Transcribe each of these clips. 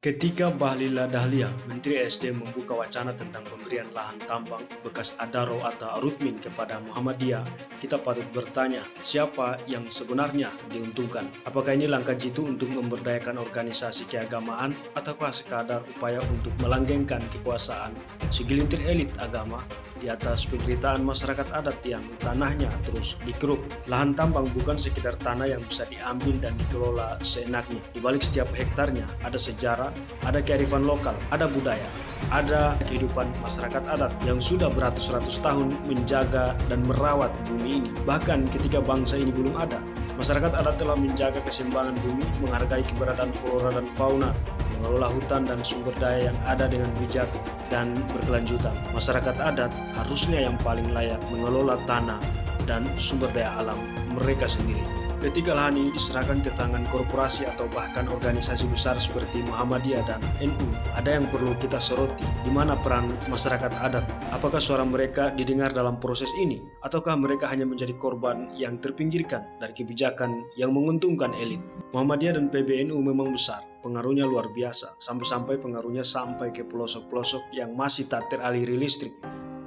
Ketika Bahlila Dahlia, Menteri SDM membuka wacana tentang pemberian lahan tambang bekas Adaro atau Arutmin kepada Muhammadiyah, kita patut bertanya, siapa yang sebenarnya diuntungkan? Apakah ini langkah jitu untuk memberdayakan organisasi keagamaan ataukah sekadar upaya untuk melanggengkan kekuasaan segelintir elit agama di atas penderitaan masyarakat adat yang tanahnya terus dikeruk? Lahan tambang bukan sekedar tanah yang bisa diambil dan dikelola seenaknya. Di balik setiap hektarnya ada sejarah, ada kearifan lokal, ada budaya, ada kehidupan masyarakat adat yang sudah beratus-ratus tahun menjaga dan merawat bumi ini. Bahkan ketika bangsa ini belum ada, masyarakat adat telah menjaga keseimbangan bumi, menghargai keberadaan flora dan fauna, mengelola hutan dan sumber daya yang ada dengan bijak dan berkelanjutan. Masyarakat adat harusnya yang paling layak mengelola tanah dan sumber daya alam mereka sendiri. Ketika lahan ini diserahkan ke tangan korporasi atau bahkan organisasi besar seperti Muhammadiyah dan NU, ada yang perlu kita soroti, di mana peran masyarakat adat. Apakah suara mereka didengar dalam proses ini? Ataukah mereka hanya menjadi korban yang terpinggirkan dari kebijakan yang menguntungkan elit? Muhammadiyah dan PBNU memang besar, pengaruhnya luar biasa, sampai-sampai pengaruhnya sampai ke pelosok-pelosok yang masih tak teraliri listrik.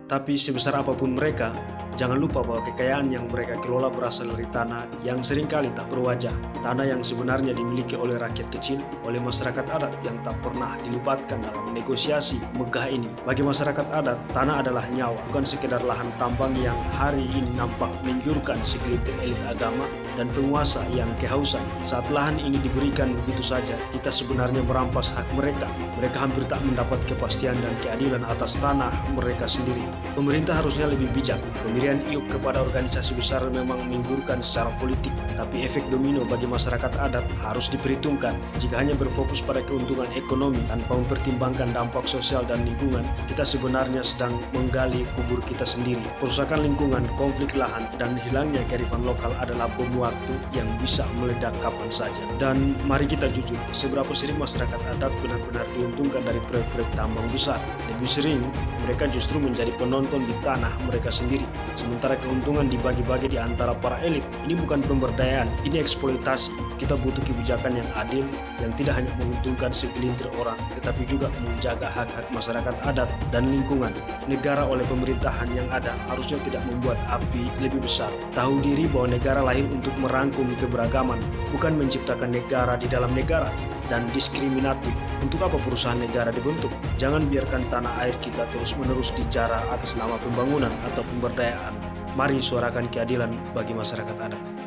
Tapi sebesar apapun mereka, jangan lupa bahwa kekayaan yang mereka kelola berasal dari tanah yang seringkali tak berwajah. Tanah yang sebenarnya dimiliki oleh rakyat kecil, oleh masyarakat adat yang tak pernah dilibatkan dalam negosiasi megah ini. Bagi masyarakat adat, tanah adalah nyawa, bukan sekedar lahan tambang yang hari ini nampak menggiurkan segelintir elit agama dan penguasa yang kehausan. Saat lahan ini diberikan begitu saja, kita sebenarnya merampas hak mereka. Mereka hampir tak mendapat kepastian dan keadilan atas tanah mereka sendiri. Pemerintah harusnya lebih bijak. Pemberian IUP kepada organisasi besar memang menggurkan secara politik, tapi efek domino bagi masyarakat adat harus diperhitungkan. Jika hanya berfokus pada keuntungan ekonomi tanpa mempertimbangkan dampak sosial dan lingkungan, kita sebenarnya sedang menggali kubur kita sendiri. Perusakan lingkungan, konflik lahan, dan hilangnya kearifan lokal adalah bom waktu yang bisa meledak kapan saja. Dan mari kita jujur, seberapa sering masyarakat adat benar-benar diuntungkan dari proyek-proyek tambang besar? Lebih sering, mereka justru menjadi penonton di tanah mereka sendiri. Sementara keuntungan dibagi-bagi di antara para elit. Ini bukan pemberdayaan, ini eksploitasi. Kita butuh kebijakan yang adil, yang tidak hanya menguntungkan segelintir orang, tetapi juga menjaga hak-hak masyarakat adat dan lingkungan. Negara oleh pemerintahan yang ada harusnya tidak membuat api lebih besar. Tahu diri bahwa negara lahir untuk merangkum keberagaman, bukan menciptakan negara di dalam negara dan diskriminatif. Untuk apa perusahaan negara dibentuk? Jangan biarkan tanah air kita terus-menerus dijarah atas nama pembangunan atau pemberdayaan. Mari suarakan keadilan bagi masyarakat adat.